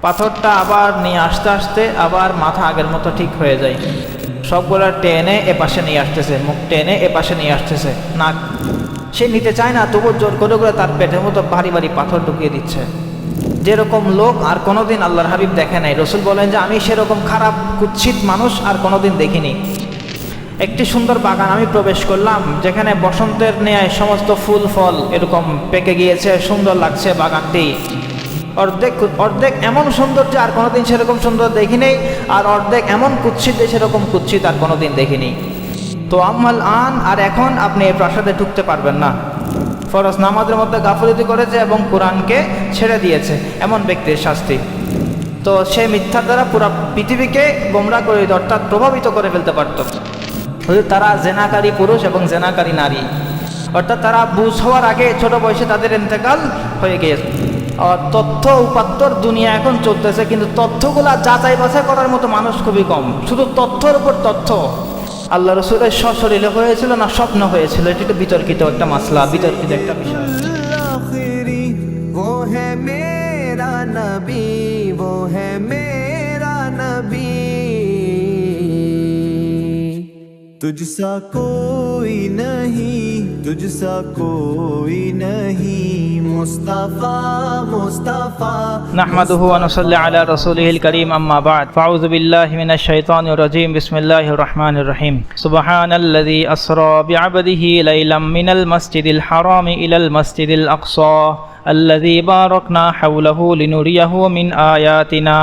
পাথরটা আবার নিয়ে আসতে আসতে আবার মাথা আগের মতো ঠিক হয়ে যায়। সবগুলা টেনে এপাশে নিয়ে আসতেছে, মুখ টেনে এপাশে নিয়ে আসতেছে, নাক সে নিতে চায় না, তবু জোর করে করে তার পেটের মতো ভারী ভারী পাথর ঢুকিয়ে দিচ্ছে। যেরকম লোক আর কোনোদিন আল্লাহর হাবিব দেখে নাই। রসুল বলেন যে আমি সেরকম খারাপ কুৎসিত মানুষ আর কোনোদিন দেখিনি। একটি সুন্দর বাগান আমি প্রবেশ করলাম, যেখানে বসন্তের ন্যায় সমস্ত ফুল ফল এরকম পেকে গিয়েছে, সুন্দর লাগছে বাগানটি। অর্ধেক অর্ধেক এমন সুন্দর যে আর কোনোদিন সেরকম সুন্দর দেখিনি, আর অর্ধেক এমন কুৎসিত যে সেরকম কুৎসিত আর কোনোদিন দেখিনি। তো আম্মাল আন, আর এখন আপনি এই প্রাসাদে ঢুকতে পারবেন না। ফরজ নামাজের মধ্যে গাফিলতি করেছে এবং কোরআনকে ছেড়ে দিয়েছে, এমন ব্যক্তির শাস্তি। তো সে মিথ্যার দ্বারা পুরো পৃথিবীকে গোমরাহ করে দিত, অর্থাৎ প্রভাবিত করে ফেলতে পারত। তারা জেনাকারী পুরুষ এবং জেনাকারী নারী, অর্থাৎ তারা বুঝ হওয়ার আগে ছোট বয়সে তাদের ইন্তেকাল হয়ে গিয়েছে। তথ্য উপাত্তর দুনিয়া এখন চলতেছে, কিন্তু তথ্যগুলা যাচাই বাছাই করার মতো মানুষ খুবই কম। শুধু তথ্যের উপর তথ্য। আল্লাহ রসুলের সশরীরে হয়েছিল না স্বপ্ন হয়েছিল, এটি একটু বিতর্কিত একটা মাসলা, বিতর্কিত একটা বিষয়। वो है मेरा नबी, वो है मेरा नबी, तुझसा कोई नहीं, तुझसा कोई नहीं, मुस्तफा मुस्तफा। नहमदुहु व नुसल्ली अला रसूलिहिल करीम, अम्मा बाद, फ़अऊज़ु बिल्लाहि मिनश शैतानिर रजीम, बिस्मिल्लाहिर रहमानिर रहीम। सुब्हानल्लज़ी अस्रा बिअब्दिही लैलन मिनल मस्जिदिल हरामि इलल मस्जिदिल अक़सा الذي باركنا حوله لنريه من آياتنا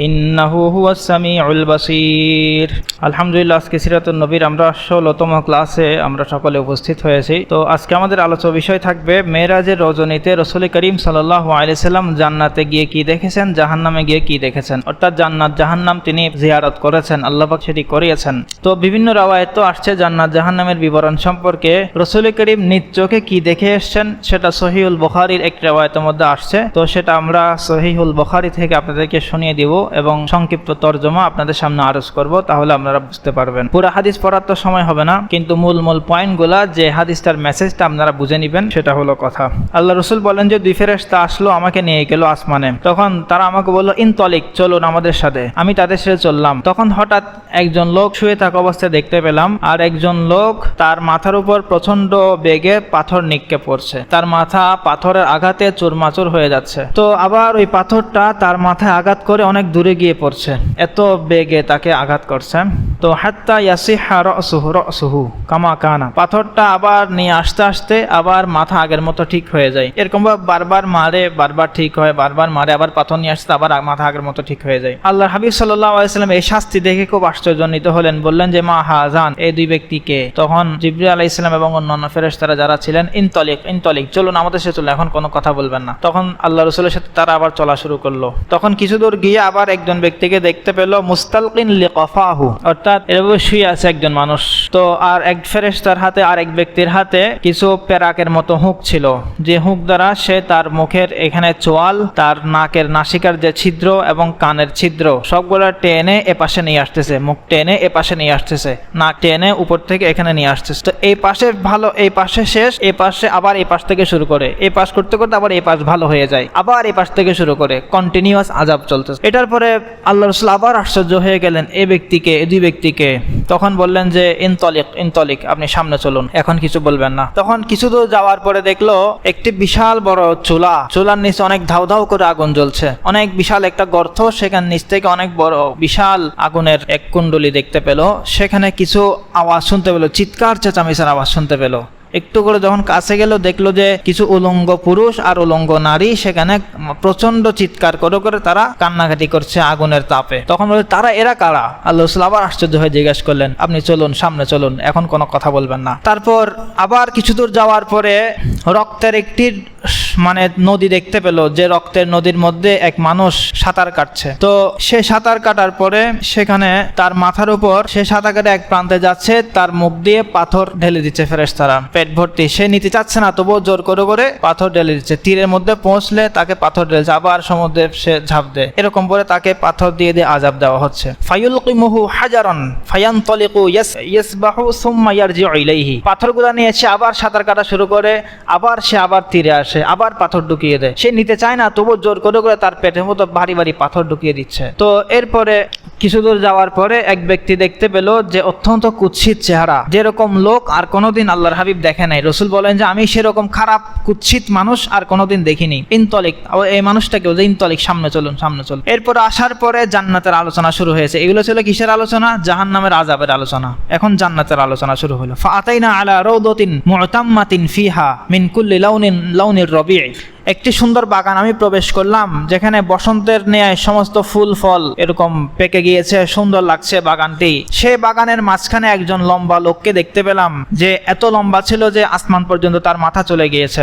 إنه هو السميع البصير। আলহামদুলিল্লাহ, আজকে সিরাতুন নবীর আমরা 16তম ক্লাসে আমরা সকলে উপস্থিত হয়েছি। তো আজকে আমাদের আলোচ্য বিষয় থাকবে মেরাজের রজনীতে রাসূল করিম সাল্লাল্লাহু আলাইহি সাল্লাম জান্নাতে গিয়ে কি দেখেছেন, জাহান্নামে গিয়ে কি দেখেছেন, অর্থাৎ জান্নাত জাহান্নাম তিনি জিয়ারত করেছেন, আল্লাহ পাক সেটি করিয়েছেন। তো বিভিন্ন রাওয়ায়াত আসছে জান্নাত জাহান্নামের বিবরণ সম্পর্কে। রাসূল করিম নিজ চোখে কি দেখে এসেছেন সেটা সহিহুল বুখারীর একটি রাওয়ায়াতের মধ্যে আসছে। তো সেটা আমরা সহিহুল বুখারী থেকে আপনাদেরকে শুনিয়ে দিব এবং সংক্ষিপ্ত তরজমা আপনাদের সামনে আরজ করব, তাহলে আপনারা বুঝতে পারবেন। পুরো হাদিস পড়ার তো সময় হবে না, কিন্তু মূল পয়েন্টগুলা, যে হাদিসটার মেসেজটা আপনারা বুঝে নেবেন, সেটা হলো কথা। আল্লাহ রসুল বলেন যে 2 ফেরেশতা আসলো, আমাকে নিয়ে গেল আসমানে। তখন তারা আমাকে বলল, ইনতলিক, চলুন আমাদের সাথে। আমি তাদের সাথে চললাম। তখন হঠাৎ একজন লোক শুয়ে থাকা অবস্থায় দেখতে পেলাম, আর একজন লোক তার মাথার উপর প্রচন্ড বেগে পাথর নিক্ষেপ করছে। তার মাথা পাথরের আঘাতে চুরমাচুর হয়ে যাচ্ছে। তো আবার ওই পাথরটা তার মাথায় আঘাত করে অনেক দূরে গিয়ে পড়ছে, এত বেগে তাকে আঘাত করছে। তো হাত্তা ইয়াসিহা রাসুহু কামা কানা, পাথরটা আবার নিয়ে আসতে আসতে আবার মাথা আগের মতো ঠিক হয়ে যায়। এরকম বারবার মারে, বারবার ঠিক হয়, বারবার মারে, আবার পাথর নিয়ে আসতে আবার মাথা আগের মতো ঠিক হয়ে যায়। আল্লাহর হাবিব সাল্লাল্লাহু আলাইহি ওয়াসাল্লাম এই শাস্তি দেখে খুব আশ্চর্যান্বিত হলেন। বললেন যে মা হাজান, এই 2 ব্যক্তিকে? তখন জিবরিল আলাইহিস সালাম এবং অন্যান্য ফেরেশতারা যারা ছিলেন, ইনতলিক, চলুন আমাদের সাথে চলুন, এখন কোনো কথা বলবেন না। তখন আল্লাহ রাসূলের সাথে তারা আবার চলা শুরু করলো। তখন কিছু দূর গিয়ে আবার একজন ব্যক্তিকে দেখতে পেল, মুস্তালকিন লিকাফাহু, অর্থাৎ এভাবে শুয়ে আছে একজন মানুষ। তো আর এক ফেরেশতার হাতে, আর এক ব্যক্তির হাতে কিছু পেরাকের মতো হুক ছিল, যে হুক দ্বারা সে তার মুখের এখানে চোয়াল, তার নাকের নাসিকার যে ছিদ্র এবং কানের ছিদ্র সবগুলা টেনে এপাশে নিয়ে আসতেছে, মুখ টেনে এপাশে নিয়ে আসতেছে, নাক টেনে উপর থেকে এখানে নিয়ে আসতেছে। তো এই পাশে ভালো, এই পাশে শেষ, এই পাশে আবার এই পাশ থেকে শুরু করে, এই পাশ করতে করতে আবার এই পাশ ভালো হয়ে যায়, আবার এই পাশ থেকে শুরু করে কন্টিনিউয়াস আযাব চলতেছে। এটার পরে আল্লাহ রাসূল আবার আশ্চর্য হয়ে গেলেন, এই 2 ব্যক্তিকে। তখন বললেন যে ইনতলিক, আপনি সামনে চলুন, এখন কিছু বলবেন না। তখন কিছু দূর যাওয়ার পরে দেখলো একটি বিশাল বড় চুলার নিচে অনেক ধাউ ধাউ করে আগুন জ্বলছে, অনেক বিশাল একটা গর্ত, সেখানে নিচ থেকে অনেক বড় বিশাল আগুনের এক কুণ্ডলী দেখতে পেল। সেখানে কিছু আওয়াজ শুনতে পেল, চিৎকার চেঁচামেচির আওয়াজ শুনতে পেল। একটু করে যখন কাছে গেল, দেখলো যে কিছু উলঙ্গ পুরুষ আর উলঙ্গ নারী সেখানে প্রচন্ড চিৎকার করে করে তারা কান্নাকাটি করছে আগুনের তাপে। তখন বলে, তারা এরা কারা? আল্লাহ রাসূল আবার আশ্চর্য হয়ে জিজ্ঞাসা করলেন, আপনি চলুন, সামনে চলুন, এখন কোনো কথা বলবেন না। তারপর আবার কিছু দূর যাওয়ার পরে রক্তের একটি নদী দেখতে পেল, যে রক্তের নদীর মধ্যে এক মানুষ সাঁতার কাটছে। তো সে সাঁতার কাটার পরে সেখানে তার মাথার উপর, সে সাঁতার কাটে এক প্রান্তে যাচ্ছে, তার মুখ দিয়ে পাথর ঢেলে দিচ্ছে ফেরেশতারা পেট ভর্তি। সে নিতে চাচ্ছে না, তবুও জোর করে করে পাথর ঢেলে দিচ্ছে। তীরের মধ্যে পৌঁছলে তাকে পাথর ঢেলছে, আবার সমুদ্রে সে ঝাঁপ দেয়। এরকম করে তাকে পাথর দিয়ে দিয়ে আযাব দেওয়া হচ্ছে। ফায়ুলকিমুহু হাজারান ফায়ানতালিকু ইয়াসবাহু সুম্মা ইয়ারজিউ ইলাইহি, পাথরগুলো নিয়ে সে আবার সাঁতার কাটা শুরু করে, আবার সে আবার তীরে আসে, আবার আবার পাথর ঢুকিয়ে দেয়। সে নিতে চায় না, তবু জোর করে করে তার পেটের মতো ভারী ভারী পাথর ঢুকিয়ে দিচ্ছে। তো এরপরে কিছু দূর যাওয়ার পরে এক ব্যক্তি দেখতে পেল যে অত্যন্ত কুৎসিত চেহারা, যেরকম লোক আর কোনোদিন আল্লাহর হাবিব দেখে নাই। রসুল বলেন যে আমি সেরকম খারাপ কুৎসিত মানুষ আর কোনোদিন দেখিনি। ইনতলিক, এই মানুষটাকে বলছে ইনতলিক, সামনে চলুন, সামনে চলুন। এরপর আসার পরে জান্নাতের আলোচনা শুরু হয়েছে। এগুলো ছিল কিসের আলোচনা? জাহান্নামের আযাবের আলোচনা। এখন জান্নাতের আলোচনা শুরু হলো। ফাআতাইনা আলা রাউদাতিন মুতাম্মাতিন ফিহা মিন কুল্লি লাউনির রবি। একটি সুন্দর বাগান আমি প্রবেশ করলাম, যেখানে বসন্তের ন্যায় সমস্ত ফুল ফল এরকম পেকে গিয়েছে, সুন্দর লাগছে বাগানটি। সেই বাগানের মাঝখানে একজন লম্বা লোককে দেখতে পেলাম, যে এত লম্বা ছিল যে আসমান পর্যন্ত তার মাথা চলে গিয়েছে।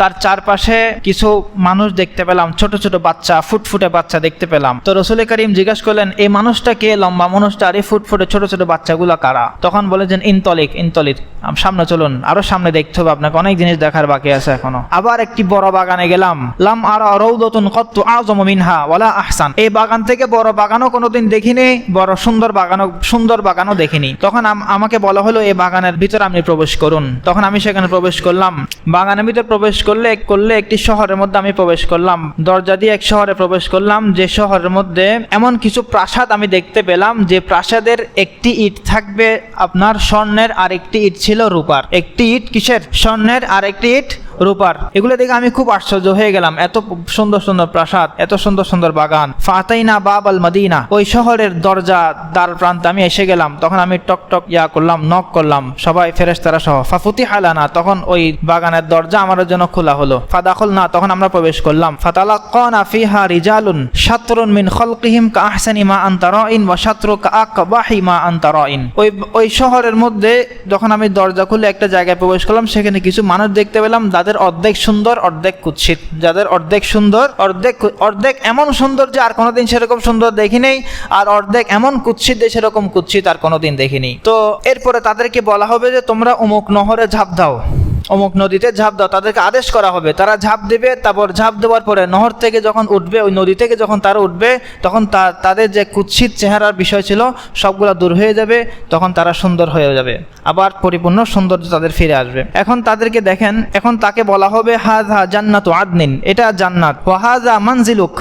তার চারপাশে কিছু মানুষ দেখতে পেলাম, ছোট ছোট বাচ্চা, ফুটফুটে বাচ্চা দেখতে পেলাম। তো রাসূল কারীম জিজ্ঞাসা করলেন, এই মানুষটা কে? লম্বা মানুষটা, আর এই ফুটফুটে ছোট ছোট বাচ্চাগুলো কারা? তখন বলেছেন ইনতলিক, ইনতলিক, সামনে চলুন, আরো সামনে দেখতে হবে, আপনাকে অনেক জিনিস দেখার বাকি আছে এখনো। আবার একটি বড় বাগানে গেলাম। লাম আরা রাউদাতুন কাত্তু আযমু মিনহা ওয়ালা আহসান। এই বাগান থেকে বড় বাগানও কোনোদিন দেখিনি, বড় সুন্দর বাগানও দেখিনি। তখন আমাকে বলা হলো এই বাগানের ভিতরে আপনি প্রবেশ করুন। তখন আমি সেখানে প্রবেশ করলাম। বাগানের ভিতরে প্রবেশ করলে একটি শহরের মধ্যে আমি প্রবেশ করলাম। দরজা দিয়ে এক শহরে প্রবেশ করলাম, যে শহরের মধ্যে এমন কিছু প্রাসাদ আমি দেখতে পেলাম, যে প্রাসাদের একটি ইট থাকবে আপনার স্বর্ণের, আর একটি ইট ছিল রূপার। একটি ইট কিসের? স্বর্ণের, আর একটি ইট রূপার। এগুলো দেখে আমি খুব আশ্চর্য হয়ে গেলাম, এত সুন্দর সুন্দর প্রাসাদ, এত সুন্দর সুন্দর বাগান। ফাতাইনা বাব আল মদিনা, ওই শহরের দরজা দ্বার প্রান্তে আমি এসে গেলাম। তখন আমি টক টক করলাম, নক করলাম, সবাই ফেরেশতারা সহ। ফাফুতিহা লানা, তখন ওই বাগানের দরজা আমাদের জন্য খোলা হলো। ফাদাখলনা, তখন আমরা প্রবেশ করলাম। ফাতালাক্কানা ফিহা রিজালুন শাতরুন মিন খালকিহিম কাআহসানি মা আনতা রাইন ওয়া শাতরু কাআকবাহি মা আনতা রাইন। ওই শহরের মধ্যে যখন আমি দরজা খুলে একটা জায়গায় প্রবেশ করলাম, সেখানে কিছু মানুষ দেখতে পেলাম, যাদের অর্ধেক সুন্দর অর্ধেক কুৎসিত। যাদের অর্ধেক সুন্দর অর্ধেক এমন সুন্দর যে আর কোনোদিন সেরকম সুন্দর দেখিনি, আর অর্ধেক এমন কুৎসিত যে সেরকম কুৎসিত আর কোনোদিন দেখিনি। তো এরপরে তাদেরকে বলা হবে যে তোমরা অমুক নহরে ঝাঁপ দাও, অমুক নদীতে ঝাঁপ দাও। তাদেরকে আদেশ করা হবে, তারা ঝাঁপ দেবে। তারপর ঝাঁপ দেওয়ার পরে নহর থেকে যখন উঠবে, ওই নদী থেকে যখন তারা উঠবে, তখন তাদের যে কুৎসিত চেহারার বিষয় ছিল সবগুলো দূর হয়ে যাবে। তখন তারা সুন্দর হয়ে যাবে, আবার পরিপূর্ণ সৌন্দর্য তাদের ফিরে আসবে। এখন তাদেরকে দেখেন, এখন তাকে বলা হবে হাযা জান্নাতু আদনিন, এটা জান্নাত। ওয়া হাযা মানজিলুক,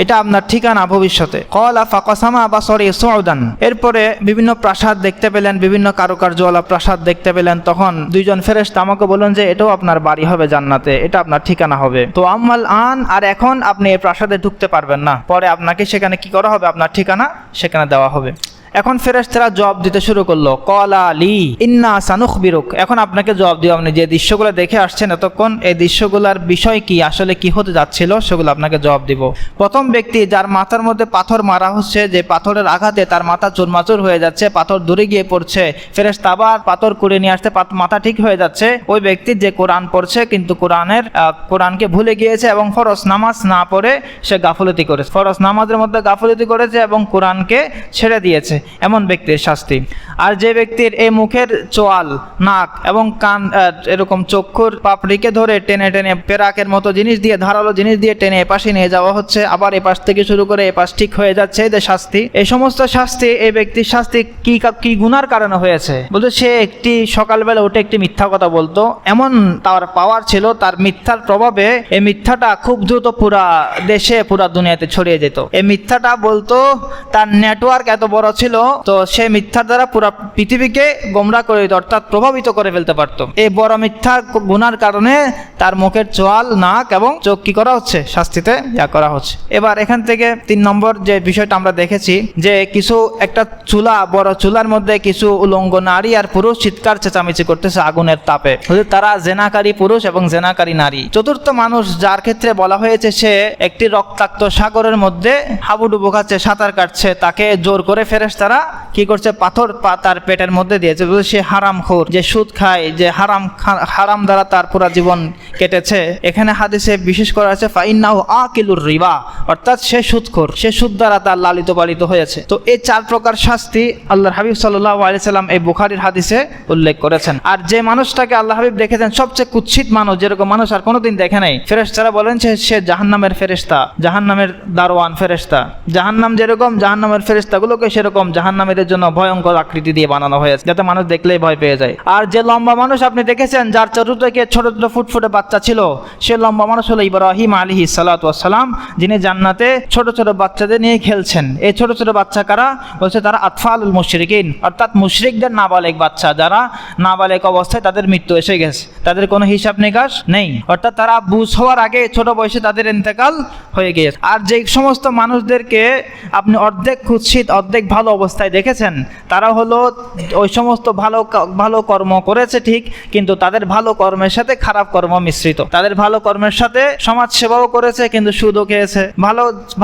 এটা আপনার ঠিকানা ভবিষ্যতে। ক্বালা ফাকাসামা বাসারি সুউদান, এরপরে বিভিন্ন প্রাসাদ দেখতে পেলেন, বিভিন্ন কারুকার্যওয়ালা প্রাসাদ দেখতে পেলেন। তখন দুইজন ফেরেশতা আমাকে বললেন যে এটাও আপনার বাড়ি হবে জান্নাতে, এটা আপনার ঠিকানা হবে। তো আমাল আন, আর এখন আপনি এই প্রাসাদে ঢুকতে পারবেন না, পরে আপনাকে সেখানে কি করা হবে? আপনার ঠিকানা সেখানে দেওয়া হবে। এখন ফেরেশতারা জবাব দিতে শুরু করলো, ক্বালা লি ইন্না সানুখবিরুক, এখন আপনাকে জবাব দিও, আপনি যে দৃশ্যগুলো দেখে আসছেন এতক্ষণ, এই দৃশ্যগুলোর বিষয় কি, আসলে কি হতে যাচ্ছিল, সেগুলো আপনাকে জবাব দিব। প্রথম ব্যক্তি যার মাথার মধ্যে পাথর মারা হচ্ছে, যে পাথরের আঘাতে তার মাথা চুরমাচুর হয়ে যাচ্ছে, পাথর দূরে গিয়ে পড়ছে, ফেরেশতা আবার পাথর কুড়ে নিয়ে আসতে মাথা ঠিক হয়ে যাচ্ছে। ওই ব্যক্তি যে কোরআন পড়ছে কিন্তু কোরআনকে ভুলে গিয়েছে এবং ফরজ নামাজ না পড়ে সে গাফলতি করেছে, ফরজ নামাজের মধ্যে গাফলতি করেছে এবং কোরআনকে ছেড়ে দিয়েছে, এমন ব্যক্তির শাস্তি। আর যে ব্যক্তির এই মুখের চোয়াল, নাক এবং কান, এরকম চক্ষুর পাপড়িকে ধরে টেনে টেনে পেরাকের মতো জিনিস দিয়ে, ধারালো জিনিস দিয়ে টেনে এপাশে নিয়ে যাওয়া হচ্ছে, আবার এপাশ থেকে শুরু করে এপাশ ঠিক হয়ে যাচ্ছে, এদের শাস্তি। এই সমস্ত শাস্তি, এই ব্যক্তির শাস্তি কি গুনার কারণে হয়েছে? বলতে সে একটি সকালবেলা উঠে একটি মিথ্যা কথা বলতো, এমন তার পাওয়ার ছিল, তার মিথ্যার প্রভাবে এই মিথ্যাটা খুব দ্রুত পুরা দেশে, পুরা দুনিয়াতে ছড়িয়ে যেত। এই মিথ্যাটা বলতো, তার নেটওয়ার্ক এত বড় ছিল, তো সে মিথ্যার দ্বারা পুরা পৃথিবীকে গোমরা করে দিত, অর্থাৎ প্রভাবিত করে ফেলতে পারতো। এই বড় মিথ্যা গুনার কারণে তার মুখের চোয়াল, নাক এবং চোখ কি করা হচ্ছে? শাস্তিতে করা হচ্ছে। এবার এখান থেকে 3 নম্বর যে বিষয়টা আমরা দেখেছি, যে একটা চুলা, বড় চুলার মধ্যে কিছু উলঙ্গ নারী আর পুরুষ চিৎকার চেঁচামেচি করতেছে আগুনের তাপে, তারা জেনাকারী পুরুষ এবং জেনাকারী নারী। চতুর্থ মানুষ, যার ক্ষেত্রে বলা হয়েছে সে একটি রক্তাক্ত সাগরের মধ্যে হাবুডুবু খাচ্ছে, সাঁতার কাটছে, তাকে জোর করে ফেরেশতারা কি করছে? পাথর তার পেটের মধ্যে দিয়েছে। সে হারামখোর, যে সুদ খায়, যে হারাম দ্বারা তার পুরা জীবন কেটেছে। এখানে হাদিসে বিশেষ করা আছে ফাইন্নাহু আকিলুর রিবা, অর্থাৎ সে সুদখোর, সে সুদ দ্বারা তার লালিত পালিত হয়েছে। তো এই 4 প্রকার শাস্তি আল্লাহর হাবিব সাল্লাল্লাহু আলাইহি সাল্লাম এই বুখারীর হাদিসে উল্লেখ করেছেন। আর যে মানুষটাকে আল্লাহ হাবিব দেখেছেন সবচেয়ে কুৎসিত মানুষ, যেরকম মানুষ আর কোনোদিন দেখে নাই, ফেরেশতারা বলেন সে জাহান্নামের ফেরেশতা, জাহান্নামের দারোয়ান ফেরেশতা। জাহান্নাম যেরকম, জাহান্নামের ফেরেশতাগুলোকে সেরকম জাহান্নামীদের তাদের জন্য ভয়ঙ্কর আকৃতি দিয়ে বানানো হয়েছে, যাতে মানুষ দেখলেই ভয় পেয়ে যায়। আর যে লম্বা মানুষ আপনি দেখেছেন, যার চতুর্দিকে ছোট ছোট ফুটফুটে বাচ্চা ছিল, সে লম্বা মানুষ হলো ইব্রাহিম আলাইহিস সালাতু ওয়াস সালাম, যিনি জান্নাতে ছোট ছোট বাচ্চাদের নিয়ে খেলছেন। এই ছোট ছোট বাচ্চা কারা? বলছে তারা আতফালুল মুশরিকিন, অর্থাৎ মুশরিকদের নাবালেগ বাচ্চা, যারা নাবালেগ অবস্থায় তাদের মৃত্যু এসে গেছে, তাদের কোনো হিসাব নিকাশ নেই, অর্থাৎ তারা বুঝ হওয়ার আগে ছোট বয়সে তাদের ইন্তেকাল হয়ে গিয়েছে। আর যে সমস্ত মানুষদেরকে আপনি অর্ধেক কুৎসিত অর্ধেক ভালো অবস্থায় দেখেছেন, তারা হলো ওই সমস্ত ভালো কর্ম করেছে ঠিক, কিন্তু তাদের ভালো কর্মের সাথে খারাপ কর্ম মিশ্রিত। তাদের ভালো কর্মের সাথে সমাজ সেবাও করেছে কিন্তু সুদও খেয়েছে,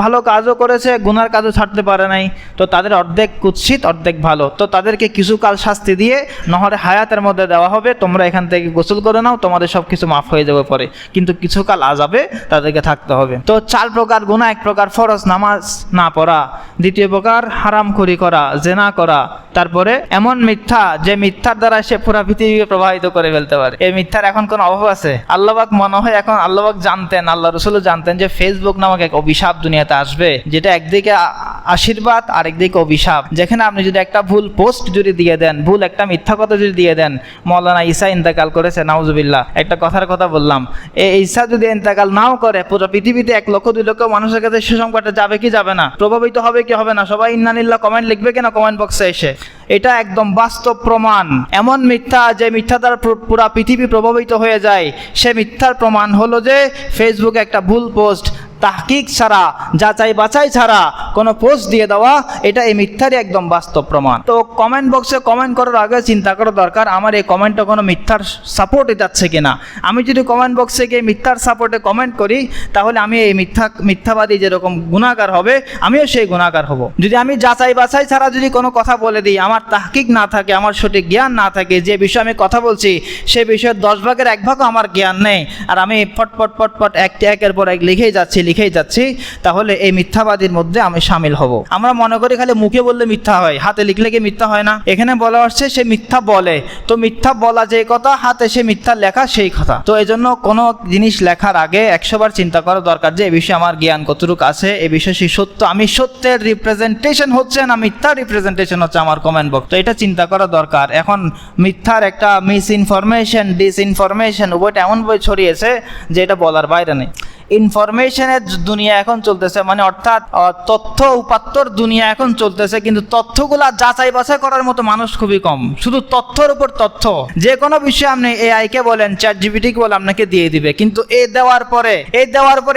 ভালো কাজও করেছে, গুনার কাজও ছাড়তে পারে নাই। তো তাদের অর্ধেক কুৎসিত অর্ধেক ভালো। তো তাদেরকে কিছুকাল শাস্তি দিয়ে নহরে হায়াতের মধ্যে দেওয়া হবে, তোমরা এখান থেকে গোসল করে নাও, তোমাদের সব কিছু মাফ হয়ে যাবে পরে, কিন্তু কিছুকাল আযাবে তাদেরকে থাকতে হবে। তো 4 প্রকার গুনাহ, 1 প্রকার ফরজ নামাজ না পড়া, 2 প্রকার হারামখুরি করা, জেনা করা, তারপরে এমন মিথ্যা যে মিথ্যার দ্বারা সে পুরো পৃথিবীকে প্রভাবিত করে ফেলতে পারে। এই মিথ্যার এখন কোনো অভাব আছে? আল্লাহ পাক মনে হয় এখন আল্লাহ পাক জানতেন, আল্লাহ রাসূলও জানতেন যে ফেসবুক নামক এক অভিশাপ দুনিয়াতে আসবে, যেটা একদিকে আশীর্বাদ আর একদিকে অভিশাপ। যেখানে আপনি যদি একটা ভুল পোস্ট যদি দিয়ে দেন, ভুল একটা মিথ্যা কথা যদি দিয়ে দেন, মাওলানা ঈসা ইন্তেকাল করেছে, নাউজুবিল্লাহ, একটা কথার কথা বললাম, এই ঈসা যদি ইন্তেকাল নাও করে, পুরো পৃথিবীতে 1 লক্ষ 2 লক্ষ মানুষের কাছে সুসংবাদটা যাবে কি যাবে না? প্রভাবিত হবে কি হবে না? সবাই ইন্নালিল্লাহ কমেন্ট লিখবে কিনা কমেন্ট বক্সে এসে? এটা একদম বাস্তব প্রমাণ। এমন মিথ্যা যে মিথ্যা দ্বারা পুরা পৃথিবী প্রভাবিত হয়ে যায়, সে মিথ্যার প্রমাণ হলো যে ফেসবুকে একটা ভুল পোস্ট তাহকিক ছাড়া, যাচাই বাছাই ছাড়া কোনো পোস্ট দিয়ে দেওয়া, এটা এই মিথ্যারই একদম বাস্তব প্রমাণ। তো কমেন্ট বক্সে কমেন্ট করার আগে চিন্তা করা দরকার, আমার এই কমেন্টটা কোনো মিথ্যার সাপোর্টে যাচ্ছে কিনা। আমি যদি কমেন্ট বক্সে গিয়ে মিথ্যার সাপোর্টে কমেন্ট করি, তাহলে আমি এই মিথ্যাবাদী যেরকম গুনাহগার হবে, আমিও সেই গুনাহগার হব। যদি আমি যাচাই বাছাই ছাড়া যদি কোনো কথা বলে দিই, আমার তাহকিক না থাকে, আমার সঠিক জ্ঞান না থাকে, যে বিষয়ে আমি কথা বলছি সে বিষয়ে 10 ভাগের 1 ভাগও আমার জ্ঞান নেই, আর আমি পট একের পর এক লিখেই যাচ্ছি, তাহলে এই মিথ্যাবাদীর মধ্যে আমি শামিল হব। আমরা মনে করি খালি মুখে বললে মিথ্যা হয়, হাতে লিখলে কি মিথ্যা হয় না? এখানে বলা হচ্ছে সে মিথ্যা বলে, তো মিথ্যা বলা যে কথা, হাতে সে মিথ্যা লেখা সেই কথা। তো এই জন্য কোনো জিনিস লেখার আগে 100 বার চিন্তা করা দরকার যে এই বিষয়ে আমার জ্ঞান কতটুকু আছে, এই বিষয়ে সত্য, আমি সত্যের রিপ্রেজেন্টেশন হচ্ছে না মিথ্যার রিপ্রেজেন্টেশন হচ্ছে আমার কমেন্ট বক্স। তো এটা চিন্তা করা দরকার। এখন মিথ্যার একটা মিসইনফরমেশন, ডিসইনফরমেশন উভয়টা এমনভাবে ছড়িয়েছে যে এটা বলার বাইরে নেই। ইনফরমেশনের দুনিয়া এখন চলতেছে, মানে অর্থাৎ তথ্য উপাত্তর দুনিয়া এখন চলতেছে, কিন্তু তথ্যগুলা যাচাই বাছাই করার মতো মানুষ খুবই কম। শুধু তথ্যের উপর তথ্য, যে কোনো বিষয়ে আপনি এআই কে বলেন, চ্যাট জিপিটি কে বলেন, আপনাকে দিয়ে দিবে, কিন্তু এই দেওয়ার পরে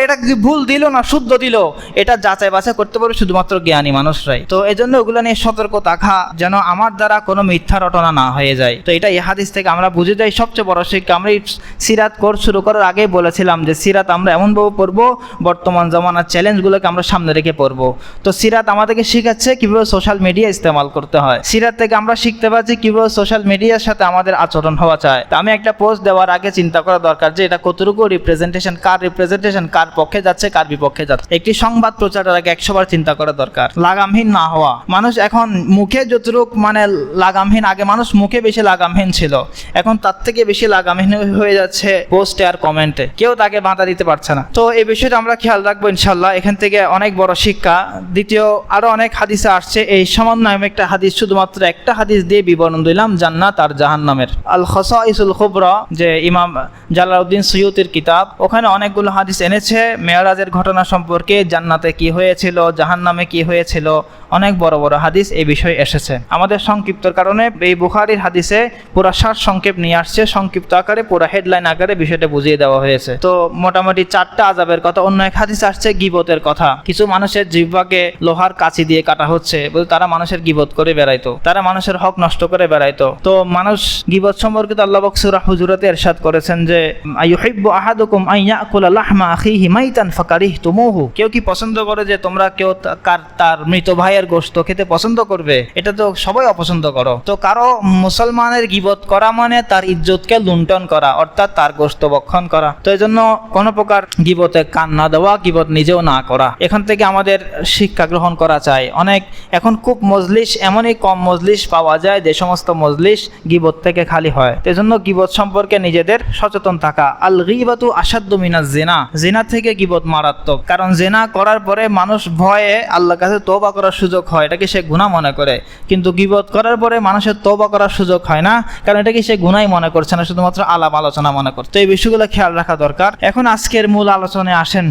এটা কি ভুল দিল না শুদ্ধ দিল, এটা যাচাই বাছাই করতে পারবে শুধুমাত্র জ্ঞানী মানুষরাই। তো এই জন্য ওগুলো নিয়ে সতর্ক থাকা, যেন আমার দ্বারা কোনো মিথ্যা রটনা না হয়ে যায়। তো এটা এই হাদিস থেকে আমরা বুঝে যাই সবচেয়ে বড় শিক্ষা। আমরা এই সিরাত কোর্স শুরু করার আগেই বলেছিলাম যে সিরাত আমরা এমনভাবে পড়বো, বর্তমান জামানার চ্যালেঞ্জগুলোকে আমরা সামনে রেখে পড়বো। তো সিরাত আমাদেরকে শিখাচ্ছে কিভাবে সোশ্যাল মিডিয়া ইস্তেমাল করতে হয়। সিরাত থেকে আমরা শিখতে পারছি কিভাবে সোশ্যাল মিডিয়ার সাথে আমাদের আচরণ হওয়া চায়। তো আমি একটা পোস্ট দেওয়ার আগে চিন্তা করা দরকার যে এটা কতটুকু রিপ্রেজেন্টেশন, কার পক্ষে যাচ্ছে, কার বিপক্ষে যাচ্ছে। একটি সংবাদ প্রচারের আগে 100 বার চিন্তা করা দরকার। লাগামহীন না হওয়া। মানুষ এখন মুখে যতটুকু মানে লাগামহীন, আগে মানুষ মুখে বেশি লাগামহীন ছিল, এখন তার থেকে বেশি লাগামহীন হয়ে যাচ্ছে পোস্টে আর কমেন্টে, কেউ তাকে বাধা দিতে পারছে না। তো এই বিষয়টা আমরা খেয়াল রাখবো ইনশাল্লাহ। এখান থেকে অনেক বড় শিক্ষা। দ্বিতীয়, আরো অনেক হাদিসে আসছে, এই সামান্য আমি একটা হাদিস, শুধুমাত্র একটা হাদিস দিয়ে বিবরণ দিলাম জান্নাত আর জাহান্নামের। আল খাসাইসুল কুবরা, যে ইমাম জালালউদ্দিন সুয়ুতির কিতাব, ওখানে অনেকগুলো হাদিস এনেছে মেরাজের ঘটনা সম্পর্কে, জান্নাতে কি হয়েছিল, জাহান্নামে কি হয়েছিল, অনেক বড় বড় হাদিস এই বিষয়ে এসেছে। আমাদের সংক্ষিপ্তর কারণে এই বুখারীর হাদিসে পুরা সার সংক্ষেপ নিয়ে আসছে, সংক্ষিপ্ত আকারে পুরা হেডলাইন আকারে বিষয়টা বুঝিয়ে দেওয়া হয়েছে। তো মোটামুটি 4টা আযাবের কথা। অন্য এক হাদিস আসছে গীবতের কথা। কিছু মানুষের জিহ্বাকে লোহার কাঁচি দিয়ে কাটা হচ্ছে, বলে তারা মানুষের গীবত করে বেড়াইতো, তারা মানুষের হক নষ্ট করে বেড়াইতো। তো মানুষ গীবত সম্পর্কিত আল্লাহ পাক সূরা হুজুরাতে ইরশাদ করেছেন যে আইয়ুহিব্বু আহাদুকুম আন ইয়াকুলা লাহমা আখিহি মাইতান ফাকারিহতুমুহু, কেউ কি পছন্দ করে যে তোমরা কেউ তার মৃত ভাইয়ের গোশত খেতে পছন্দ করবে? এটা তো সবাই অপছন্দ করো। তো কারো মুসলমানের গীবত করা মানে তার ইজ্জতকে লুণ্ঠন করা, অর্থাৎ তার গোশত ভক্ষণ করা। তো এই জন্য কোনো প্রকার গীবতে কান না দেওয়া, গীবত নিজেও না করা। এখান থেকে আমাদের শিক্ষা গ্রহণ করা চাই। অনেক এখন খুব মজলিস, এমনই কম মজলিস পাওয়া যায় যে সমস্ত মজলিস গীবত থেকে খালি হয়। এজন্য গীবত সম্পর্কে নিজেদের সচেতন থাকা। আল গীবাতু আশাদ্দু মিনাজ জিনা, জিনা থেকে গীবত মারাত্মক। কারণ জিনা করার পরে মানুষ ভয়ে আল্লাহর কাছে তওবা করার সুযোগ হয় এটাকে সে গুনাহ মনে করে, কিন্তু গীবত করার পরে মানুষের তওবা করার সুযোগ হয় না, কারণ এটাকে সে গুনাহই মনে করছে না, শুধুমাত্র আলাপ আলোচনা মনে করছে। তো এই বিষয়গুলো খেয়াল রাখা দরকার। এখন আজকের মূল আলোচনায় আসেন।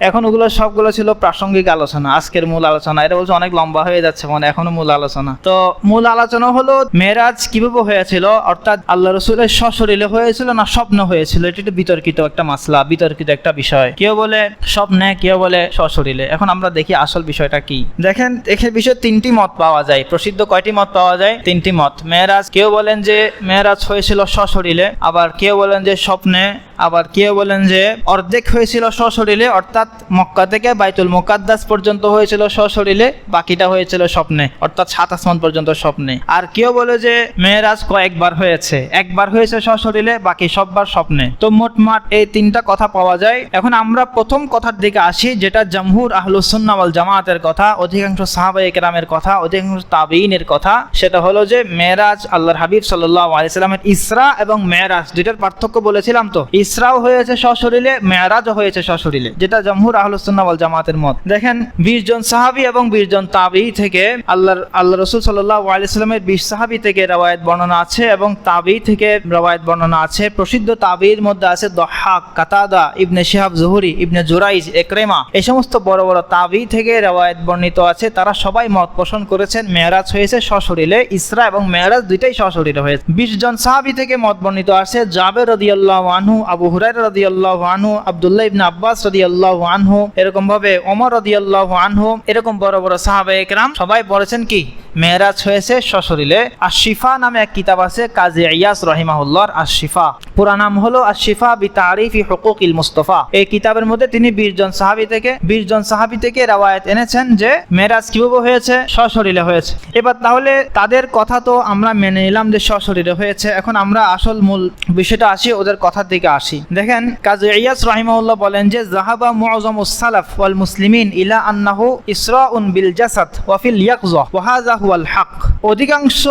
এখন ওগুলো সবগুলো ছিল প্রাসঙ্গিক আলোচনা, আজকের মূল আলোচনা এটা বলছে অনেক লম্বা হয়ে যাচ্ছে, মানে এখনো মূল আলোচনা। তো মূল আলোচনা হলো মেরাজ কিভাবে হয়েছিল, অর্থাৎ আল্লাহ রাসূলের সশরীরে হয়েছিল না স্বপ্ন হয়েছিল। এটা একটু বিতর্কিত একটা মাসলা, বিতর্কিত একটা বিষয়। কেউ বলে স্বপ্নে, কেউ বলে সশরীরে। এখন আমরা দেখি আসল বিষয়টা কি। দেখেন এখানে বিষয়ে তিনটি মত পাওয়া যায়, প্রসিদ্ধ কয়টি মত পাওয়া যায়? তিনটি মত। মেরাজ, কেউ বলেন যে মেরাজ হয়েছিল সশরীরে, আবার কেউ বলেন যে স্বপ্নে, আবার কেউ বলেন যে অর্ধেক হয়েছিল সশরীরে, অর্থাৎ মক্কা থেকে বাইতুল মুকাদ্দাস পর্যন্ত হয়েছিল সশরীরে, বাকিটা হয়েছিল স্বপ্নে, অর্থাৎ 7 আসমান পর্যন্ত স্বপ্নে। আর কেউ বলে যে মেরাজ কয়েকবার হয়েছে, একবার হয়েছে সশরীরে, বাকি সববার স্বপ্নে। তো মোটমাট এই তিনটা কথা পাওয়া যায়। এখন আমরা প্রথম কথার দিকে আসি, যেটা জমহুর আহলুস সুন্নাহ ওয়াল জামাতের কথা, অধিকাংশ সাহাবায়ে কেরামের কথা, অধিকাংশ তাবেঈনের কথা। সেটা হলো যে মেরাজ আল্লাহর হাবিব সাল্লাল্লাহু আলাইহি সাল্লামের ইসরা এবং মেরাজ দুইটার পার্থক্য বলেছিলাম। তো ইসরাও হয়েছে সশরীরে, মেরাজও হয়েছে সশরীরে, যেটা জমহুর আহলুস সুন্নাহ ওয়াল জামাতের মত। দেখেন 20 জন সাহাবী এবং 20 জন তাবেঈ থেকে আল্লাহ রাসূল সাল্লাল্লাহু আলাইহি সাল্লামের 20 সাহাবী থেকে রওয়ায়াত বর্ণনা আছে এবং তাবেঈ থেকে রওয়ায়াত বর্ণনা আছে। প্রসিদ্ধ তাবেঈর মধ্যে আছে দহহাক, কাতাদা, ইবনে শিহাব জুহরি, ইবনে জুরাইজ, ইকরিমা। এই সমস্ত বড় বড় তাবেঈ থেকে রওয়ায়াত বর্ণিত আছে। তারা সবাই মত পোষণ করেছেন মেরাজ হয়েছে সশরীরে, ইসরা এবং মেরাজ দুইটাই সশরীরে হয়েছে। 20 জন সাহাবী থেকে মত বর্ণিত আছে, জাবের রাদিয়াল্লাহু আনহু, আবু হুরায়রা রাদিয়াল্লাহু আনহু, আব্দুল্লাহ ইবনে আব্বাস রাদিয়াল্লাহু আনহু, এরকম ভাবে ওমর রাদিয়াল্লাহু আনহু, এরকম বড় বড় সাহাবায়ে কেরাম সবাই বলেছেন কি মেরাজ হয়েছে সশরীরে। আশ-শিফা নামে এক কিতাব আছে কাজী ইয়াস রাহিমাহুল্লাহর, আশ-শিফা পুরা নাম হলো আশ-শিফা বিতারিফি হুকুকিল মুস্তাফা। এই কিতাবের মধ্যে তিনি 20 জন সাহাবী থেকে রওয়ায়াত এনেছেন যে মেরাজ কিভাবে হয়েছে, সশরীরে হয়েছে। এবার তাহলে তাদের কথা তো আমরা মেনে নিলাম যে সশরীরে হয়েছে। এখন আমরা আসল মূল বিষয়টা আসি, ওদের কথার দিকে আসি। দেখেন কাজী ইয়াস রাহিমাহুল্লাহ বলেন যে যাহাবা মুআযামুস সালাফ ওয়াল মুসলিমিন ইলা আন্নাহু ইসরাউন বিল জাসাদ ওয়া ফিল ইয়াকযা ওয়া হাযা হুয়াল হক। অধিকাংশ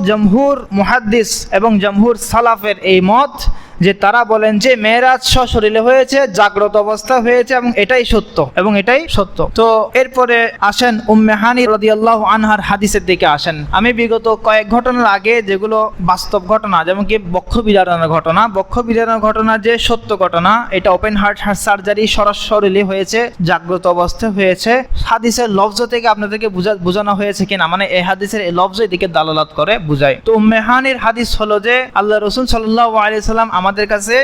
জমহুর মুহাদ্দিস এবং জমহুর সালাফের এই মত যে তারা বলেন যে মেরাজ সশরীরে হয়েছে, জাগ্রত অবস্থা হয়েছে এবং এটাই সত্য। তো এরপরে আসেন উম্মে হানি রাদিয়াল্লাহু আনহার হাদিসের দিকে আসেন। আমি বিগত কয়েক ঘটনার আগে যেগুলো বাস্তব ঘটনা, যেমন কি বক্ষ বিদারণের ঘটনা যে সত্য ঘটনা, এটা ওপেন হার্ট সার্জারি সরাসরি হয়েছে, জাগ্রত অবস্থায় হয়েছে। হাদিসের লফজ থেকে আপনাদেরকে বোঝানো হয়েছে কিনা, মানে এই হাদিসের এই লফজ এদিকে দালালাত করে বুঝায়। তো উম্মে হানির হাদিস হলো যে আল্লাহ রাসূল সাল্লাল্লাহু আলাইহি সাল্লাম আমাদের কাছে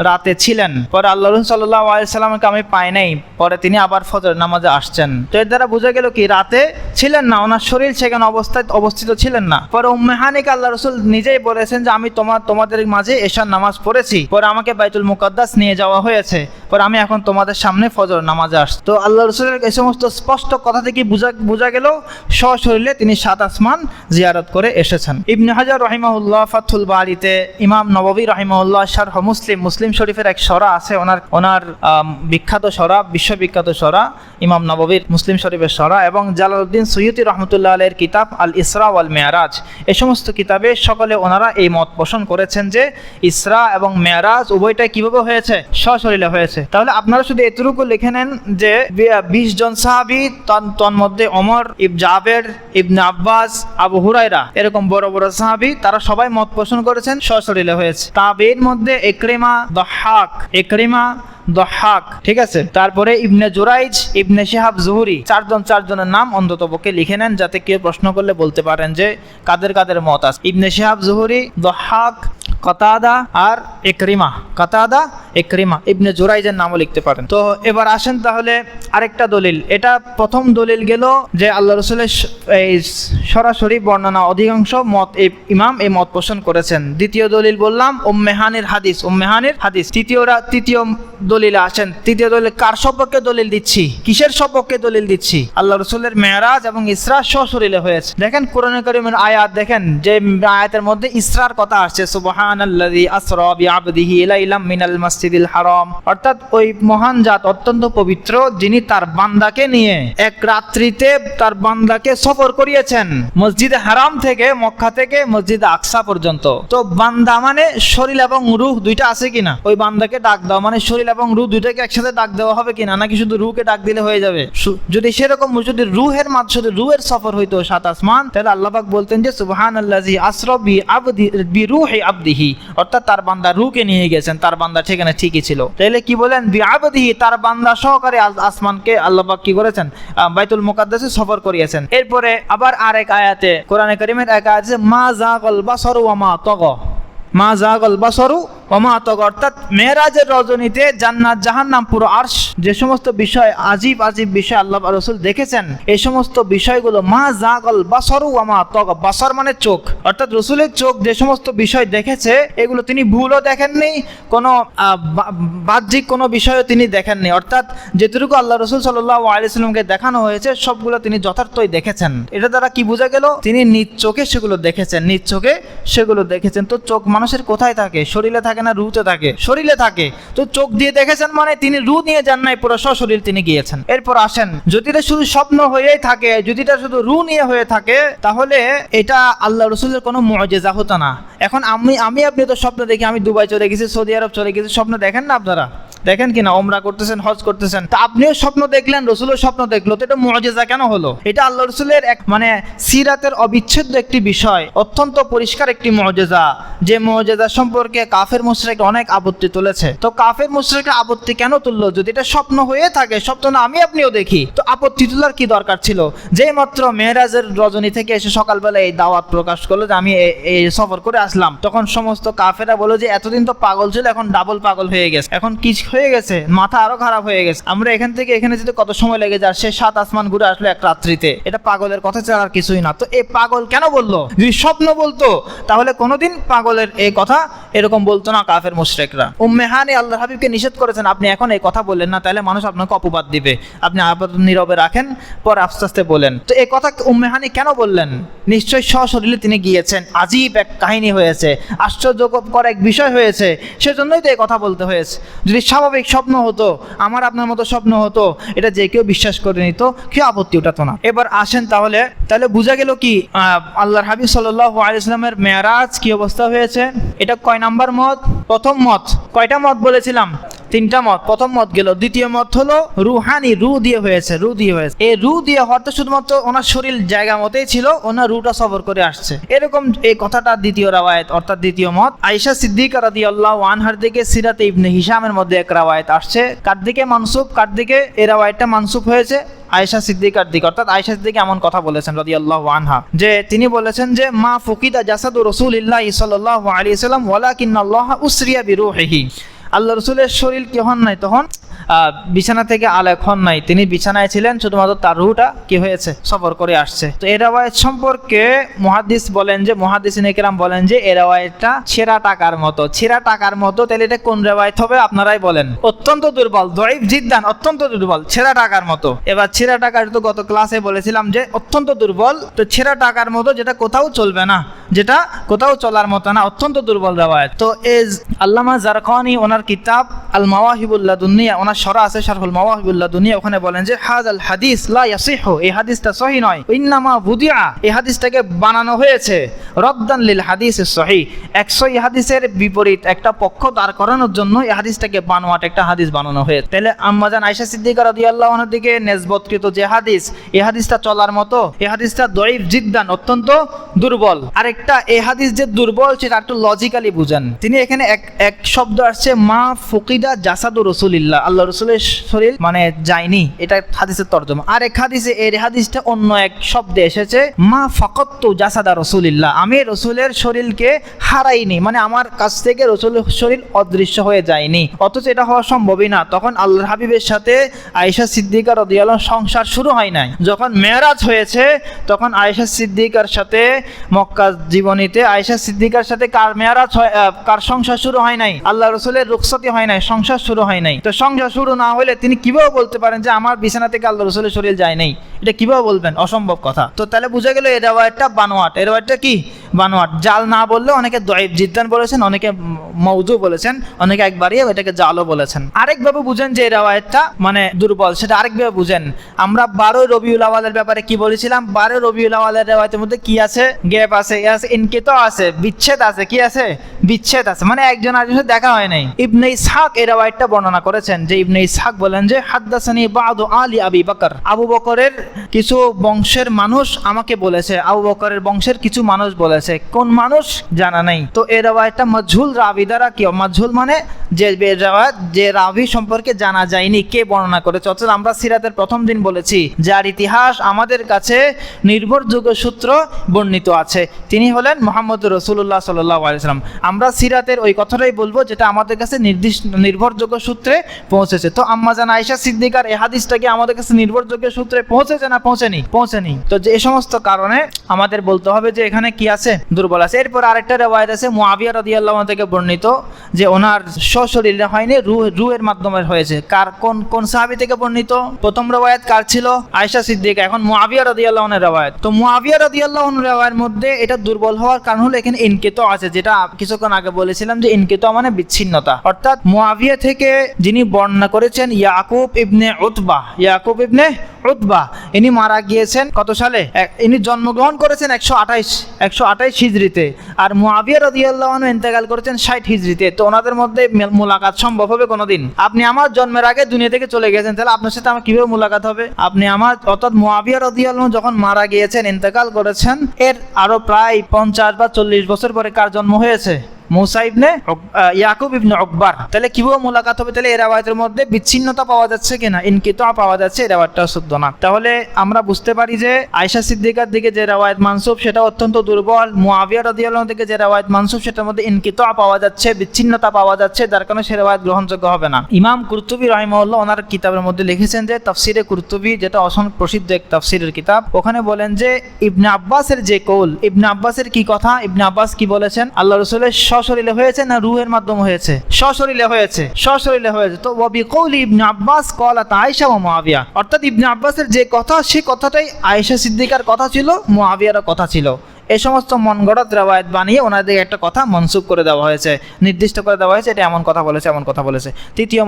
রাতে ছিলেন, পরে আল্লাহ রাসূল সাল্লাল্লাহু আলাইহি সাল্লামকে আমি পাই নাই, পরে তিনি আবার ফজর নামাজে আসছেন। তো এর দ্বারা বোঝা গেল কি রাতে ছিলেন না, ওনার শরীর সেখানে অবস্থিত ছিলেন না। পরে উম্মে হানিকে আল্লাহ রাসূল নিজেই বলেছেন যে আমি তোমাদের মাঝে এশার নামাজ পড়েছি, পরে আমাকে বাইতুল মুকাদ্দাস নিয়ে যাওয়া হয়েছে, পরে আমি এখন তোমাদের সামনে ফজর নামাজে আসছি। তো আল্লাহ রাসূলের এই সমস্ত স্পষ্ট কথা থেকে বোঝা গেল সশরীরে তিনি 7 আসমান জিয়ারত করে এসেছেন। ইবনে হাজার রাহিমাহুল্লাহ ফাথুল বারিতে, ইমাম নববী রাহিমাহুল্লাহ শারহ মুসলিম শরীফের এক সরা আছে, ওনার বিখ্যাত সরা, বিশ্ববিখ্যাত সরা ইমাম নববীর মুসলিম শরীফের সরা, এবং জালালউদ্দিন সুয়ুতি রহমতুল্লাহ আলাইহির কিতাব আল ইসরা ওয়াল মেরাজ। এই সমস্ত কিতাবে সকলে ওনারা এই মত পোষণ করেছেন যে ইসরা এবং মেরাজ উভয়টাই কিভাবে হয়েছে, সশরীরে হয়েছে। তাহলে আপনারা শুধু এতটুকু লিখে নেন যে 20 জন সাহাবী, তন্মধ্যে ওমর, জাবের, ইবনে আব্বাস, আবু হুরায়রা, এরকম বড় বড় সাহাবী, তারা সবাই মত পোষণ করেছেন সশরীরে হয়েছে। তাবেঈর মধ্যে ইকরিমা, দহহাক, ঠিক আছে। তারপরে ইবনে জুরাইজ, ইবনে শিহাব জুহরি, চারজনের নাম অন্তত পক্ষে লিখে নেন, যাতে কেউ প্রশ্ন করলে বলতে পারেন যে কাদের মত আছে। ইবনে শিহাব জুহরি, দহহাক, কাতাদা আর ইকরিমা, ইবনে জুরাইজের নামও লিখতে পারেন। তো এবার আসেন তাহলে আরেকটা দলিল। এটা প্রথম দলিল গেল যে আল্লাহ রাসূলের এই সরাসরি বর্ণনা, অধিকাংশ মত ইমাম এই মত পোষণ করেছেন। দ্বিতীয় দলিল বললাম উম্মে হানির হাদিস। তৃতীয় দলিলে আসেন। তৃতীয় দলিল কার সপক্ষে দলিল দিচ্ছি, কিসের সপক্ষে দলিল দিচ্ছি? আল্লাহ রাসূলের মেরাজ এবং ইসরা সশরীরে হয়েছে। দেখেন কোরআন কারীমের আয়াত, দেখেন যে আয়াতের মধ্যে ইসরার কথা আসছে, সুবহানাল্লাযী আসরা বিআবদিহি লাইলাম মিনাল মাসজিদিল হারাম, অর্থাৎ ওই মহান জাত অত্যন্ত পবিত্র, যিনি তার বান্দাকে নিয়ে এক রাত্রিতে তার বান্দাকে সফর করিয়েছেন মসজিদে হারাম থেকে, মক্কা থেকে মসজিদে আকসা পর্যন্ত। তো বান্দা মানে শরীর এবং রূহ দুইটা আছে কিনা, ওই বান্দাকে ডাক দাও মানে শরীর এবং রু দুইটাকে একসাথে ডাক দেওয়া হবে কিনা, নাকি শুধু রুকে ডাক দিলে হয়ে যাবে? যদি সেরকম যদি রুহের শুধু রুহের সফর হইতো সাত আসমান, তাহলে আল্লাহ পাক বলতেন যে সুবহানাল্লাযী আসরা বিরূহি আবদিহি, অর্থাৎ তার বান্দা রুকে নিয়ে গেছেন, তার বান্দা সেখানে ঠিকই ছিল। তাহলে কি বলেন, বিআবদিহি, তার বান্দা সহকারে আসমানকে আল্লাহ পাক কি করেছেন, বাইতুল মুকাদ্দাসে সফর করিয়েছেন। এরপরে আবার আরেক আয়াতে কোরআনে কারীমের এক আয়াতে মা যাগাল বাসারু ওয়া মা তাগা, মা যাগাল বাসারু ওয়া মা তাগা, অর্থাৎ মেরাজের রজনীতে জান্নাত জাহান্নাম পুরো আরশ যে সমস্ত বিষয় আজীব আজীব বিষয় আল্লাহ রাসূল দেখেছেন, এই সমস্ত বিষয়গুলো মা যাগাল বাসারু ওয়া মা তাগা, বাসার মানে চোখ, অর্থাৎ রাসূলের চোখ যে সমস্ত বিষয় দেখেছে এগুলো তিনি ভুলও দেখেননি, কোনো বাহ্যিক কোনো বিষয়ও তিনি দেখেননি, অর্থাৎ যেটুকু আল্লাহ রাসূল সাল্লাল্লাহু আলাইহি ওয়াসাল্লামকে দেখানো হয়েছে সবগুলো তিনি যথার্থই দেখেছেন। এটা দ্বারা কি বোঝা গেল, তিনি নিজ চোখে সেগুলো দেখেছেন, নিজ চোখে সেগুলো দেখেছেন। তো চোখ মানুষের কোথায় থাকে? শরীরে থাকে না রুতে থাকে? শরীরে থাকে। তো চোখ দিয়ে দেখেছেন মানে তিনি রু নিয়ে যান নাই, পুরো সশরীর তিনি গিয়েছেন। এরপর আসেন, যদি এটা শুধু স্বপ্ন হয়েই থাকে, যদি এটা শুধু রু নিয়ে হয়ে থাকে, তাহলে এটা আল্লাহ রাসূলের কোনো মুআজিজা হতো না। এখন আমি আপনি তো স্বপ্ন দেখি, আমি দুবাই চলে গেছি, সৌদি আরব চলে গেছি, স্বপ্ন দেখেন না আপনারা? দেখেন কিনা? ওমরা করতেছেন, হজ করতেছেন, তা আপনিও স্বপ্ন দেখলেন, রাসূলও স্বপ্ন দেখলো, তো এটা মুআজিজা কেন হলো? এটা আল্লাহ রাসূলের এক সিরাতের অবিচ্ছেদ্য একটি বিষয়, অত্যন্ত পরিষ্কার একটি মুআজিজা, যে মুআজিজা সম্পর্কে কাফের মুশরিক অনেক আপত্তি তুলেছে। তো কাফের মুশরিকরা আপত্তি কেন তুললো? যদি এটা স্বপ্ন হয়ে থাকে, স্বপ্ন না আমি আপনিও দেখি, তো আপত্তি তোলার কি দরকার ছিল? যেই মাত্র মেরাজের রজনী থেকে এসে সকালবেলা এই দাওয়াত প্রকাশ করলো যে আমি এই সফর করে আসলাম, তখন সমস্ত কাফেরা বলল যে এতদিন তো পাগল ছিল, এখন ডাবল পাগল হয়ে গেছে, এখন কি হয়ে গেছে, মাথা আরো খারাপ হয়ে গেছে, আমরা এখান থেকে এখানে যেতে কত সময় লেগে যায়, সে 7 আসমান ঘুরে আসলো এক রাত্রিতে, এটা পাগলের কথা ছাড়া আর কিছুই না। তো এই পাগল কেন বললো? যদি স্বপ্ন বলতো তাহলে কোনোদিন পাগলের এই কথা এরকম বলতো না কাফের মুশরিকরা। উম্মে হানি আল্লাহর হাবিবকে নিষেধ করেছেন, আপনি এখন এই কথা বললেন না, তাহলে মানুষ আপনাকে অপবাদ দিবে, আপনি আপাতত নীরবে রাখেন, পর আস্তে আস্তে বলেন। তো এই কথা উম্মে হানি কেন বললেন? নিশ্চয়ই সশরীরে তিনি গিয়েছেন, আজীব এক কাহিনী হয়েছে, আশ্চর্যকর এক বিষয় হয়েছে, সেজন্যই তো এই কথা বলতে হয়েছে। যদি স্বাভাবিক স্বপ্ন হতো, আমার আপনার মতো স্বপ্ন হতো, এটা যে কেউ বিশ্বাস করে নিত, কেউ আপত্তি উঠাতো না। এবার আসেন, তাহলে বোঝা গেল কি আল্লাহর হাবিব সাল্লাল্লাহু আলাইহি ওয়াসাল্লামের মেরাজ কি অবস্থা হয়েছে। এটা কয় নাম্বার মত? প্রথম মত। কয়টা মত বলেছিলাম? 3টা মত। প্রথম মত গেল। দ্বিতীয় মত হলো রুহানি, রু দিয়ে হয়েছে, রু দিয়ে হয়েছে। এই রু দিয়ে হয়তো শুধুমাত্র ওনার শরীর জায়গা মতেই ছিল, ওনার রুটা সফর করে আসছে, এরকম এই কথাটা দ্বিতীয় রাওয়ায়াত, অর্থাৎ দ্বিতীয় মত। আয়েশা সিদ্দিকা রাদিয়াল্লাহু আনহার দিকে সিরাতে ইবনে হিশামের মধ্যে এক রাওয়ায়াত আসছে, কার দিকে মানসুব, কার দিকে এই রাওয়ায়াতটা মানসুব হয়েছে? আয়েশা সিদ্দিকার দিকে, অর্থাৎ আয়েশা সিদ্দিকা এমন কথা বলেছেন রাদিয়াল্লাহু আনহা, যে তিনি বলেছেন যে মা ফুকিদা জাসাদু রাসূলিল্লাহি সাল্লাল্লাহু আলাইহি ওয়াসাল্লাম ওয়ালাকিন্নাল্লাহা উসরিয়া বিরূহিহি, আল্লাহ রাসূলের শরীর কি হন নাই, তখন বিছানা থেকে আলেক হন নাই, তিনি বিছানায় ছিলেন, শুধুমাত্র তার রূহটা কি হয়েছে, সফর করে আসছে। তো এই রাওয়ায়াত সম্পর্কে মুহাদ্দিস বলেন যে, মুহাদ্দিসিনে কেরাম বলেন যে এই রাওয়ায়াতটা ছেঁড়া টাকার মতো। ছেঁড়া টাকার মতো, তাহলে এটা কোন রাওয়ায়াত হবে আপনারাই বলেন? অত্যন্ত দুর্বল, দঈফ জিদ্দান, অত্যন্ত দুর্বল, ছেঁড়া টাকার মতো। এবার ছেঁড়া টাকার তো গত ক্লাসে বলেছিলাম যে অত্যন্ত দুর্বল, তো ছেঁড়া টাকার মতো, যেটা কোথাও চলবে না, যেটা কোথাও চলার মতো না, অত্যন্ত দুর্বল রাওয়ায়াত। তো এই আল্লামা জারকানি ওনার কিতাব আল মাওয়াহিবুল লাদুনিয়া, ওনার শরা আছে শারহুল মাওয়াহিবুল লাদুনিয়া, ওখানে বলেন যে হাযাল হাদিস লা ইয়াসিহু, এই হাদিসটা সহিহ নয়, ইন্নামা বুদিআ, এই হাদিসটাকে বানানো হয়েছে রদ্দান লিল হাদিসিস সহিহ, এক সহিহ হাদিসের বিপরীত একটা পক্ষ দাঁড় করানোর জন্য এই হাদিসটাকে বানোয়াট একটা হাদিস বানানো হয়েছে। তাহলে আম্মাজান আয়েশা সিদ্দিকা রাদিয়াল্লাহু আনহার দিকে নেসবতকৃত যে হাদিস, এই হাদিসটা চলার মতো, এই হাদিসটা দঈফ জিদ্দান, অত্যন্ত দুর্বল। আরেকটা, এই হাদিস যে দুর্বল সেটা একটু লজিক্যালি বুঝেন। তিনি এখানে এক শব্দ আসছে মা ফুকিদা জাসাদু রাসূলিল্লাহ, আল্লাহ রাসূলের শরীর মানে যায়নি, এটা হাদিসের তরজমা। আর এক হাদিসে এই হাদিসটা অন্য এক শব্দে এসেছে মা ফাকাততু জাসাদা রাসূলিল্লাহ, আমি রাসূলের শরীরকে হারাইনি, মানে আমার কাছ থেকে রাসূলের শরীর অদৃশ্য হয়ে যায়নি। অথচ এটা হওয়া সম্ভবই না। তখন আল্লাহর হাবিবের সাথে আয়েশা সিদ্দিকা রাদিয়াল্লাহু আনহা সংসার শুরু হয় নাই, যখন মেরাজ হয়েছে তখন আয়েশা সিদ্দিকার সাথে মক্কা জীবনীতে আয়েশা সিদ্দিকার সাথে কার মেরাজ হয়, কার সংসার শুরু হয় নাই, আল্লাহ রাসূলের রুখসাতি হয় নাই, সংসার শুরু হয় নাই। তো সংসার শুরু না হলে তিনি কিভাবে বলতে পারেন যে আমার বিছানা থেকে আল্লাহ রাসূলের শরীর যায় নাই? এটা কিভাবে বলবেন? অসম্ভব কথা। তো তাহলে বুঝা গেল এই রাওয়ায়াতটা বানোয়াট। এই রাওয়ায়াতটা কি? বানোয়াট। জাল না বললে অনেকে দঈফ জিদ্দান বলেছেন, অনেকে মাউযু বলেছেন, অনেকে একবারই এটাকে জালও বলেছেন। আরেকভাবে বুঝেন যে এই রাওয়ায়াতটা মানে দুর্বল, সেটা আরেকভাবে বুঝেন। আমরা 12 রবিউল আওয়ালের ব্যাপারে কি বলেছিলাম? 12 রবিউল আওয়ালের রাওয়ায়াতের মধ্যে কি আছে? গ্যাপ আছে, ইনকিতা আছে, বিচ্ছেদ আছে, কি আছে? বিচ্ছেদ আছে, মানে একজন আরেকজনের সাথে দেখা হয় নাই। ইবনে ইসহাক এই রাওয়ায়াতটা বর্ণনা করেছেন যে ইবনে ইসহাক বলেন যে হাদ্দাসানি বাদু আলী আবি বকর, আবু বকরের কিছু বংশের মানুষ আমাকে বলেছে, আবু বকরের বংশের কিছু মানুষ বলেছে, কোন মানুষ জানা নাই। তো এই রাওয়ায়াতটা মাজহুল রাবি দ্বারা, কি মাজহুল মানে যে রাবি সম্পর্কে জানা যায়নি কে বর্ণনা করেছে। অর্থাৎ আমরা সিরাতের প্রথম দিন বলেছি যার ইতিহাস আমাদের কাছে নির্ভরযোগ্য সূত্র বর্ণিত আছে তিনি হলেন মুহাম্মদ রাসূলুল্লাহ সাল্লাল্লাহু আলাইহি ওয়াসাল্লাম। আমরা সিরাতের ওই কথাটাই বলবো যেটা আমাদের কাছে নির্ভরযোগ্য সূত্রে পৌঁছেছে। তো আম্মা জান আয়েশা সিদ্দিকার এই হাদিসটাকে আমাদের কাছে নির্ভরযোগ্য সূত্রে পৌঁছেছে না পৌঁছেনি। তো যে এই সমস্ত কারণে আমাদের বলতে হবে যে এখানে কি আছে, দুর্বল আছে। এরপর আরেকটা রিওয়ায়াত আছে মুআবিয়া রাদিয়াল্লাহু আনহু থেকে বর্ণিত যে ওনার সশরীরে হয়নি, রূহের মাধ্যমে হয়েছে। কার কোন সাহাবী থেকে বর্ণিত? প্রথম রিওয়ায়াত কার ছিল? আয়েশা সিদ্দিকা। এখন মুআবিয়া রাদিয়াল্লাহু আনহুর রিওয়ায়াত। তো মুআবিয়া রাদিয়াল্লাহু আনহুর রিওয়ায়াতের মধ্যে এটা দুর্বল হওয়ার কারণ হলো এখানে ইনকিতা আছে, যেটা কিছুক্ষণ আগে বলেছিলাম যে ইনকিতা মানে বিচ্ছিন্নতা। অর্থাৎ মুআবিয়া থেকে যিনি বর্ণনা করেছেন ইয়াকুব ইবনে উতবা, ইনি মারা গিয়েছেন কত সালে? ইনি জন্মগ্রহণ করেছেন 128 হিজরিতে, আর মুআবিয়া রাদিয়াল্লাহু আনহু ইন্তেকাল করেছেন 60 হিজরিতে। তো ওনাদের মধ্যে মুলাকাত সম্ভব হবে কোনোদিন? আপনি আমার জন্মের আগে দুনিয়া থেকে চলে গেছেন, তাহলে আপনার সাথে আমার কিভাবে মুলাকাত হবে? অর্থাৎ মুআবিয়া রাদিয়াল্লাহু আনহু যখন মারা গিয়েছেন, ইন্তেকাল করেছেন, এর আরো প্রায় 50 বা 40 বছর পরে কার জন্ম হয়েছে? মুসা ইবনে ইয়াকুব ইবনে উকবার। তাহলে কিভাবে মুলাকাত হবে? তাহলে এই রাওয়ায়াতের মধ্যে বিচ্ছিন্নতা পাওয়া যাচ্ছে কিনা, ইনকিতা পাওয়া যাচ্ছে, এই রাওয়ায়াতটা শুদ্ধ না। তাহলে আমরা বুঝতে পারি যে আয়েশা সিদ্দিকার দিকে যে রাওয়ায়াত মানসুব সেটা অত্যন্ত দুর্বল, মুআবিয়া রাদিয়াল্লাহু আনহু থেকে যে রাওয়ায়াত মানসুব সেটার মধ্যে ইনকিতা পাওয়া যাচ্ছে, বিচ্ছিন্নতা পাওয়া যাচ্ছে, যার কারণে সে রাওয়ায়াত গ্রহণযোগ্য হবে না। ইমাম কুরতুবী রাহিমাহুল্লাহ ওনার কিতাবের মধ্যে লিখেছেন যে তাফসিরে কুরতুবী, যেটা অসংখ্য প্রসিদ্ধ এক তাফসিরের কিতাব, ওখানে বলেন যে ইবনে আব্বাসের যে কৌল, ইবনে আব্বাসের কি কথা, ইবনে আব্বাস কি বলেছেন? আল্লাহ রাসূলের সশরীরে হয়েছে না রূহের মাধ্যমে হয়েছে? সশরীরে হয়েছে। তো ওয়া বিকৌলি ইবনে আব্বাস ক্বালাত আয়েশা ওয়া মুআবিয়া, অর্থাৎ ইবনে আব্বাসের যে কথা সেই কথাটাই আয়েশা সিদ্দিকার কথা ছিল, মুআবিয়ার কথা ছিল। এই সমস্ত মন গড়ত রাওয়ায়াত বানিয়ে ওনাদের একটা কথা মনসুব করে দেওয়া হয়েছে, নির্দিষ্ট করে দেওয়া হয়েছে, এটা এমন কথা বলেছে। তৃতীয়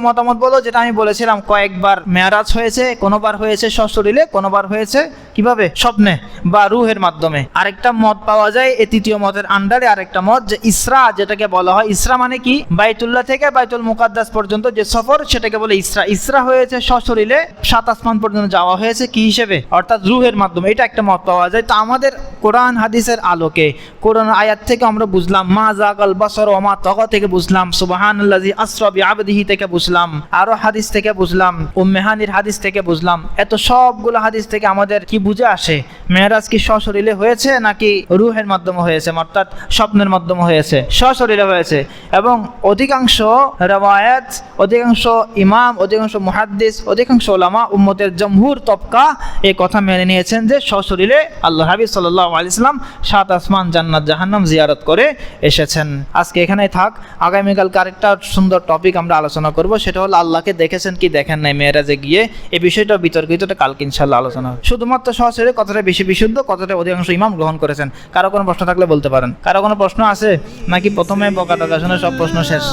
মতামত বলো যেটা আমি বলেছিলাম, কয়েকবার মেরাজ হয়েছে, কোনোবার হয়েছে সশরীরে, কোনোবার হয়েছে কিভাবে? স্বপ্নে বা রূহের মাধ্যমে। আরেকটা মত পাওয়া যায় এই তৃতীয় মতের আন্ডারে, আরেকটা মত যে ইসরা, যেটাকে বলা হয় ইসরা মানে কি? বাইতুল্লাহ থেকে বাইতুল মুকাদ্দাস পর্যন্ত যে সফর, সেটাকে বলে ইসরা হয়েছে সশরীরে, 7 আসমান পর্যন্ত যাওয়া হয়েছে কি হিসেবে? অর্থাৎ রূহের মাধ্যমে। এটা একটা মত পাওয়া যায়। তো আমাদের কোরআন হাদিসের আলোকে, কোরআন আয়াত থেকে আমরা বুঝলাম মা যাগাল বাসার ওয়া মা তাগা থেকে বুঝলাম, সুবহানাল্লাযী আসরা বিআবদিহি থেকে বুঝলাম, আরো হাদিস থেকে বুঝলাম, উম্মে হানির হাদিস থেকে বুঝলাম। এত সবগুলো হাদিস থেকে আমাদের কি বুঝে আসে? মেরাজ কি সশরীরে হয়েছে নাকি রূহের মাধ্যমে হয়েছে, অর্থাৎ স্বপ্নের মাধ্যমে হয়েছে? সশরীরে হয়েছে। এবং অধিকাংশ রাওয়ায়াত, অধিকাংশ ইমাম, অধিকাংশ মুহাদ্দিস, অধিকাংশ উলামা, উম্মতের জমহুর তবকা এই কথা মেনে নিয়েছেন যে সশরীরে আল্লাহ হাবিব সাল্লাল্লাহু আলাইহি ওয়াসাল্লাম 7 আসমান, জান্নাত, জাহান্নাম জিয়ারত করে এসেছেন। আজকে এখানেই থাক। আগামীকালকে আরেকটা সুন্দর টপিক আমরা আলোচনা করব, সেটা হলো আল্লাহকে দেখেছেন কি দেখেন নাই মেরাজে গিয়ে। এই বিষয়টা বিতর্কিত, কালকে ইনশাআল্লাহ আলোচনা হবে। শুধুমাত্র সশরীরে কতটা বেশি বিশুদ্ধ, কতটা অধিকাংশ ইমাম গ্রহণ করেছেন। কারো কোনো প্রশ্ন থাকলে বলতে পারেন। কারো কোনো প্রশ্ন আছে নাকি? প্রথমে বকা টকা শুনে সব প্রশ্ন শেষ?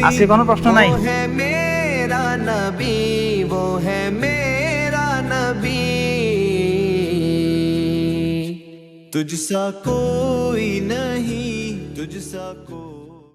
আজকে কোনো প্রশ্ন নাই? মেরা নবী वो है मेरा नबी, तुझसा कोई नहीं, तुझसा कोई